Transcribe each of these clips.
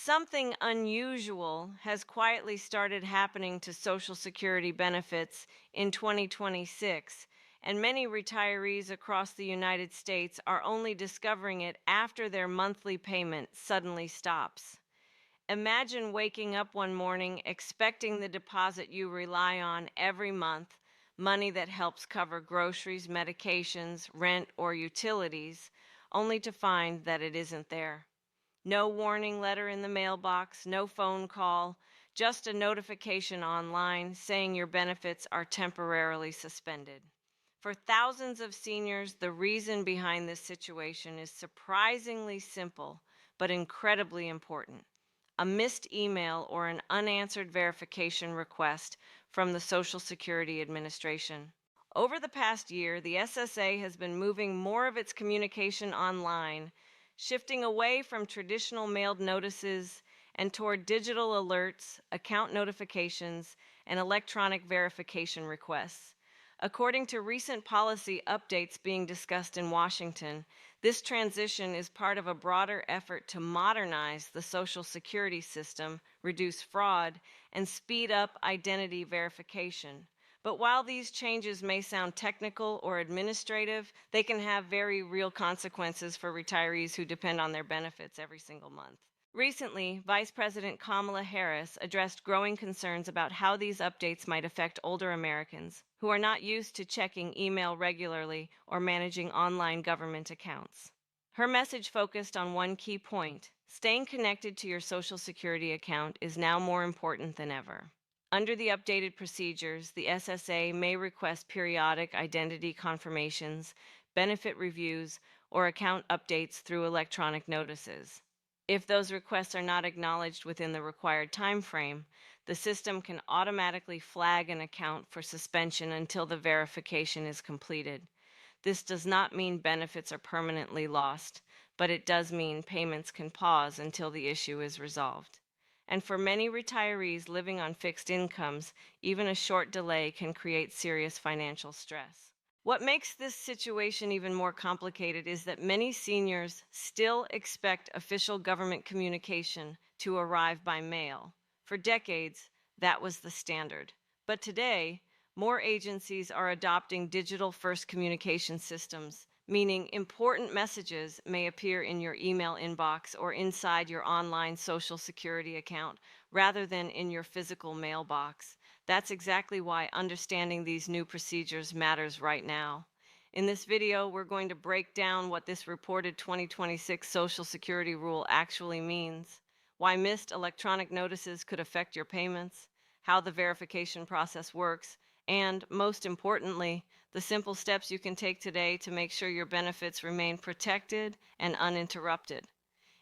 Something unusual has quietly started happening to Social Security benefits in 2026, and many retirees across the United States are only discovering it after their monthly payment suddenly stops. Imagine waking up one morning expecting the deposit you rely on every month, money that helps cover groceries, medications, rent, or utilities, only to find that it isn't there. No warning letter in the mailbox, no phone call, just a notification online saying your benefits are temporarily suspended. For thousands of seniors, the reason behind this situation is surprisingly simple, but incredibly important. A missed email or an unanswered verification request from the Social Security Administration. Over the past year, the SSA has been moving more of its communication online, shifting away from traditional mailed notices and toward digital alerts, account notifications, and electronic verification requests. According to recent policy updates being discussed in Washington, this transition is part of a broader effort to modernize the Social Security system, reduce fraud, and speed up identity verification. But while these changes may sound technical or administrative, they can have very real consequences for retirees who depend on their benefits every single month. Recently, Vice President Kamala Harris addressed growing concerns about how these updates might affect older Americans who are not used to checking email regularly or managing online government accounts. Her message focused on one key point: staying connected to your Social Security account is now more important than ever. Under the updated procedures, the SSA may request periodic identity confirmations, benefit reviews, or account updates through electronic notices. If those requests are not acknowledged within the required time frame, the system can automatically flag an account for suspension until the verification is completed. This does not mean benefits are permanently lost, but it does mean payments can pause until the issue is resolved. And for many retirees living on fixed incomes, even a short delay can create serious financial stress. What makes this situation even more complicated is that many seniors still expect official government communication to arrive by mail. For decades, that was the standard. But today, more agencies are adopting digital-first communication systems, meaning important messages may appear in your email inbox or inside your online Social Security account rather than in your physical mailbox. That's exactly why understanding these new procedures matters right now. In this video, we're going to break down what this reported 2026 Social Security rule actually means, why missed electronic notices could affect your payments, how the verification process works, and, most importantly, the simple steps you can take today to make sure your benefits remain protected and uninterrupted.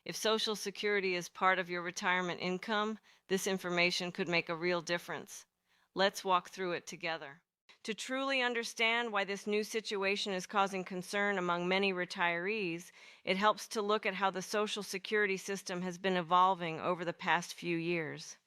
If Social Security is part of your retirement income, this information could make a real difference. Let's walk through it together. To truly understand why this new situation is causing concern among many retirees, it helps to look at how the Social Security system has been evolving over the past few years.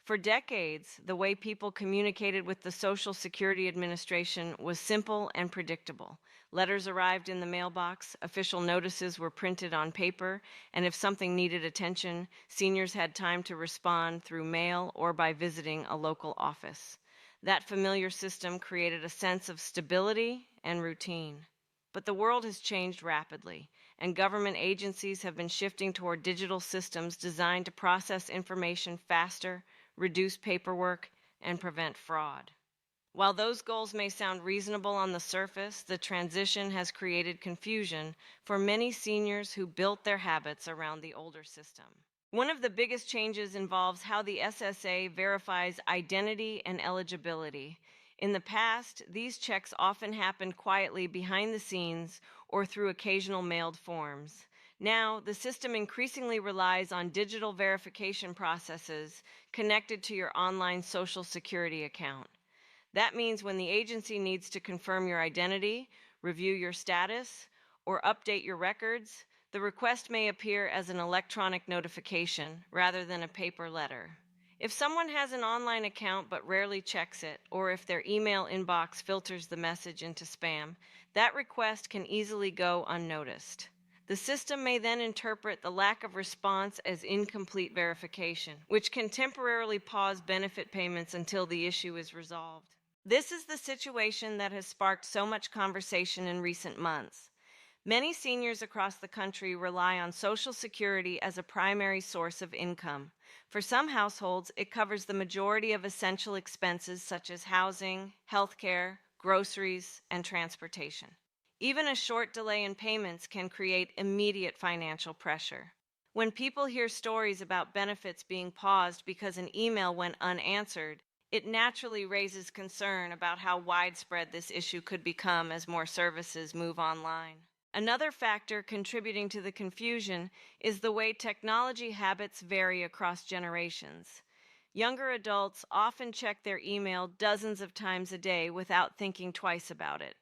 For decades, the way people communicated with the Social Security Administration was simple and predictable. Letters arrived in the mailbox, official notices were printed on paper, and if something needed attention, seniors had time to respond through mail or by visiting a local office. That familiar system created a sense of stability and routine. But the world has changed rapidly, and government agencies have been shifting toward digital systems designed to process information faster, reduce paperwork, and prevent fraud. While those goals may sound reasonable on the surface, the transition has created confusion for many seniors who built their habits around the older system. One of the biggest changes involves how the SSA verifies identity and eligibility. In the past, these checks often happened quietly behind the scenes or through occasional mailed forms. Now, the system increasingly relies on digital verification processes connected to your online Social Security account. That means when the agency needs to confirm your identity, review your status, or update your records, the request may appear as an electronic notification rather than a paper letter. If someone has an online account but rarely checks it, or if their email inbox filters the message into spam, that request can easily go unnoticed. The system may then interpret the lack of response as incomplete verification, which can temporarily pause benefit payments until the issue is resolved. This is the situation that has sparked so much conversation in recent months. Many seniors across the country rely on Social Security as a primary source of income. For some households, it covers the majority of essential expenses such as housing, healthcare, groceries, and transportation. Even a short delay in payments can create immediate financial pressure. When people hear stories about benefits being paused because an email went unanswered, it naturally raises concern about how widespread this issue could become as more services move online. Another factor contributing to the confusion is the way technology habits vary across generations. Younger adults often check their email dozens of times a day without thinking twice about it.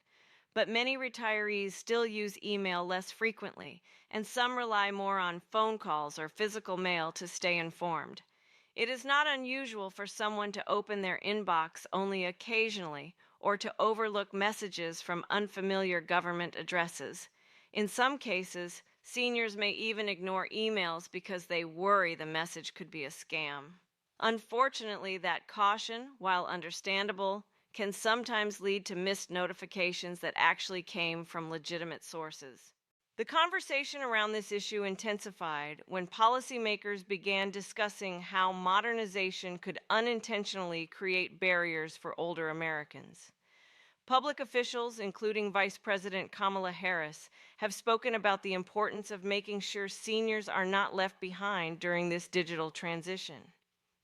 But many retirees still use email less frequently, and some rely more on phone calls or physical mail to stay informed. It is not unusual for someone to open their inbox only occasionally or to overlook messages from unfamiliar government addresses. In some cases, seniors may even ignore emails because they worry the message could be a scam. Unfortunately, that caution, while understandable, can sometimes lead to missed notifications that actually came from legitimate sources. The conversation around this issue intensified when policymakers began discussing how modernization could unintentionally create barriers for older Americans. Public officials, including Vice President Kamala Harris, have spoken about the importance of making sure seniors are not left behind during this digital transition.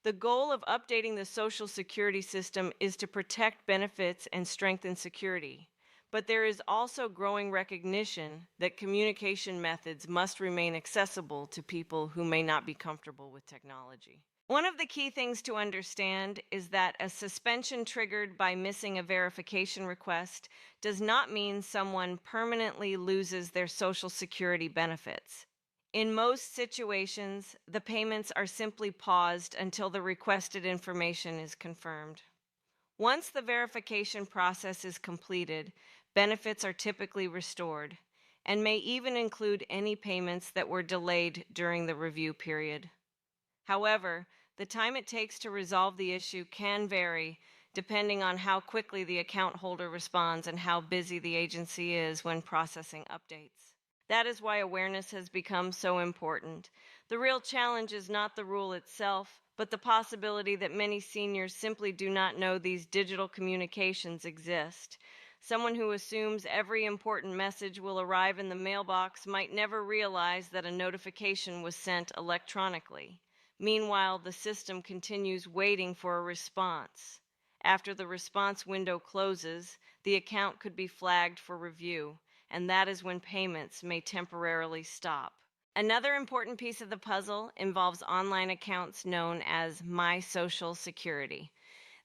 The goal of updating the Social Security system is to protect benefits and strengthen security, but there is also growing recognition that communication methods must remain accessible to people who may not be comfortable with technology. One of the key things to understand is that a suspension triggered by missing a verification request does not mean someone permanently loses their Social Security benefits. In most situations, the payments are simply paused until the requested information is confirmed. Once the verification process is completed, benefits are typically restored, and may even include any payments that were delayed during the review period. However, the time it takes to resolve the issue can vary depending on how quickly the account holder responds and how busy the agency is when processing updates. That is why awareness has become so important. The real challenge is not the rule itself, but the possibility that many seniors simply do not know these digital communications exist. Someone who assumes every important message will arrive in the mailbox might never realize that a notification was sent electronically. Meanwhile, the system continues waiting for a response. After the response window closes, the account could be flagged for review, and that is when payments may temporarily stop. Another important piece of the puzzle involves online accounts known as My Social Security.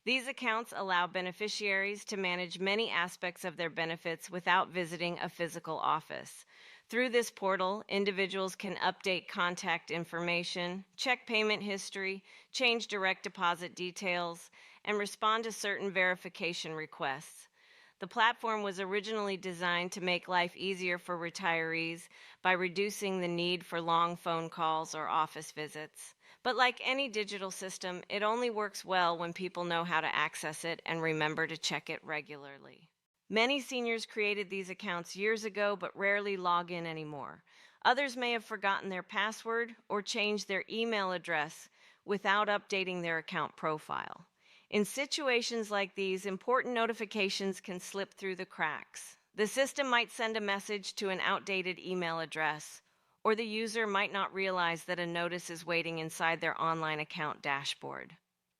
These accounts allow beneficiaries to manage many aspects of their benefits without visiting a physical office. Through this portal, individuals can update contact information, check payment history, change direct deposit details, and respond to certain verification requests. The platform was originally designed to make life easier for retirees by reducing the need for long phone calls or office visits. But like any digital system, it only works well when people know how to access it and remember to check it regularly. Many seniors created these accounts years ago but rarely log in anymore. Others may have forgotten their password or changed their email address without updating their account profile. In situations like these, important notifications can slip through the cracks. The system might send a message to an outdated email address, or the user might not realize that a notice is waiting inside their online account dashboard.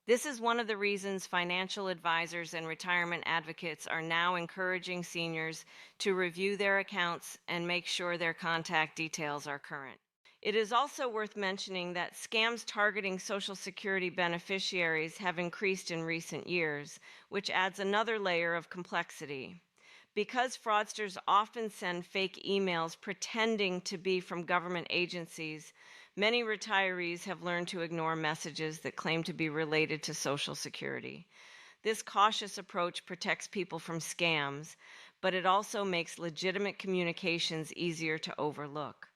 This is one of the reasons financial advisors and retirement advocates are now encouraging seniors to review their accounts and make sure their contact details are current. It is also worth mentioning that scams targeting Social Security beneficiaries have increased in recent years, which adds another layer of complexity. Because fraudsters often send fake emails pretending to be from government agencies, many retirees have learned to ignore messages that claim to be related to Social Security. This cautious approach protects people from scams, but it also makes legitimate communications easier to overlook.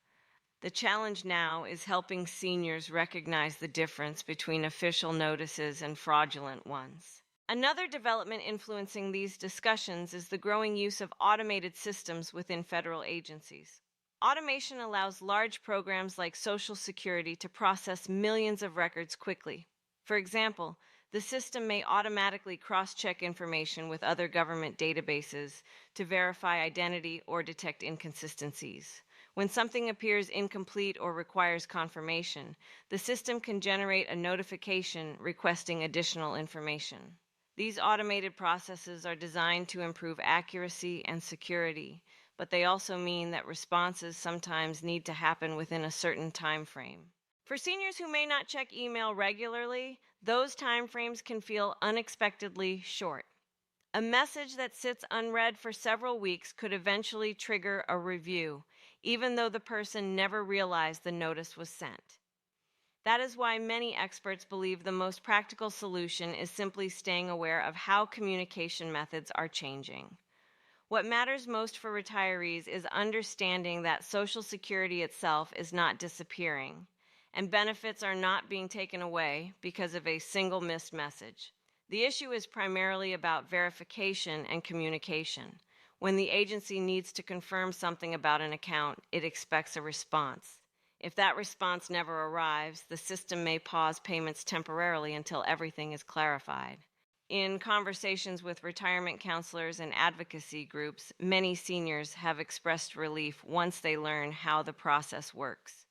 The challenge now is helping seniors recognize the difference between official notices and fraudulent ones. Another development influencing these discussions is the growing use of automated systems within federal agencies. Automation allows large programs like Social Security to process millions of records quickly. For example, the system may automatically cross-check information with other government databases to verify identity or detect inconsistencies. When something appears incomplete or requires confirmation, the system can generate a notification requesting additional information. These automated processes are designed to improve accuracy and security, but they also mean that responses sometimes need to happen within a certain time frame. For seniors who may not check email regularly, those time frames can feel unexpectedly short. A message that sits unread for several weeks could eventually trigger a review, even though the person never realized the notice was sent. That is why many experts believe the most practical solution is simply staying aware of how communication methods are changing. What matters most for retirees is understanding that Social Security itself is not disappearing, and benefits are not being taken away because of a single missed message. The issue is primarily about verification and communication. When the agency needs to confirm something about an account, it expects a response. If that response never arrives, the system may pause payments temporarily until everything is clarified. In conversations with retirement counselors and advocacy groups, many seniors have expressed relief once they learn how the process works.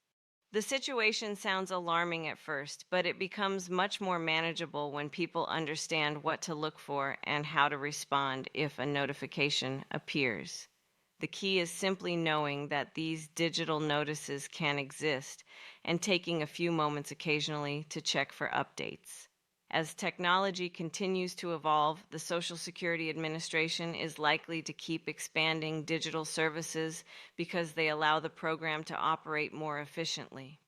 The situation sounds alarming at first, but it becomes much more manageable when people understand what to look for and how to respond if a notification appears. The key is simply knowing that these digital notices can exist and taking a few moments occasionally to check for updates. As technology continues to evolve, the Social Security Administration is likely to keep expanding digital services because they allow the program to operate more efficiently.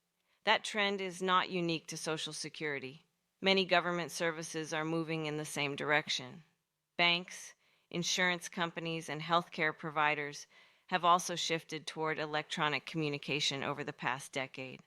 That trend is not unique to Social Security. Many government services are moving in the same direction. Banks, insurance companies, and healthcare providers have also shifted toward electronic communication over the past decade.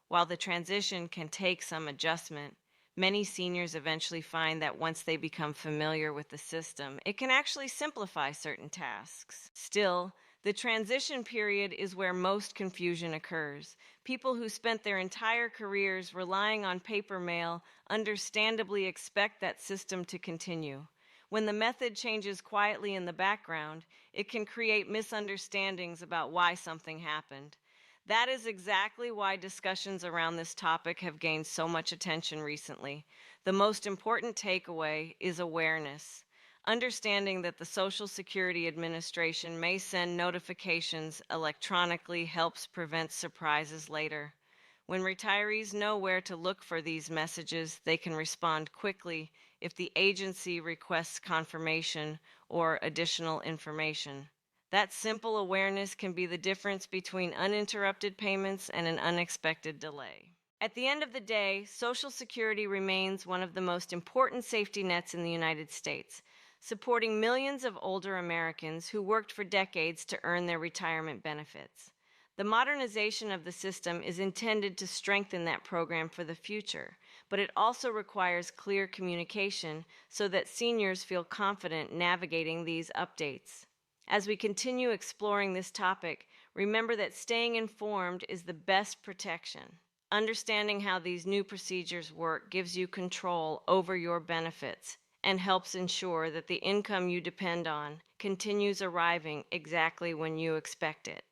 While the transition can take some adjustment, many seniors eventually find that once they become familiar with the system, it can actually simplify certain tasks. Still, the transition period is where most confusion occurs. People who spent their entire careers relying on paper mail understandably expect that system to continue. When the method changes quietly in the background, it can create misunderstandings about why something happened. That is exactly why discussions around this topic have gained so much attention recently. The most important takeaway is awareness. Understanding that the Social Security Administration may send notifications electronically helps prevent surprises later. When retirees know where to look for these messages, they can respond quickly if the agency requests confirmation or additional information. That simple awareness can be the difference between uninterrupted payments and an unexpected delay. At the end of the day, Social Security remains one of the most important safety nets in the United States, supporting millions of older Americans who worked for decades to earn their retirement benefits. The modernization of the system is intended to strengthen that program for the future, but it also requires clear communication so that seniors feel confident navigating these updates. As we continue exploring this topic, remember that staying informed is the best protection. Understanding how these new procedures work gives you control over your benefits and helps ensure that the income you depend on continues arriving exactly when you expect it.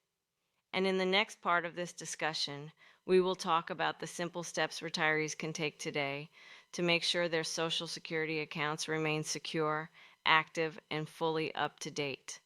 And in the next part of this discussion, we will talk about the simple steps retirees can take today to make sure their Social Security accounts remain secure, active, and fully up to date.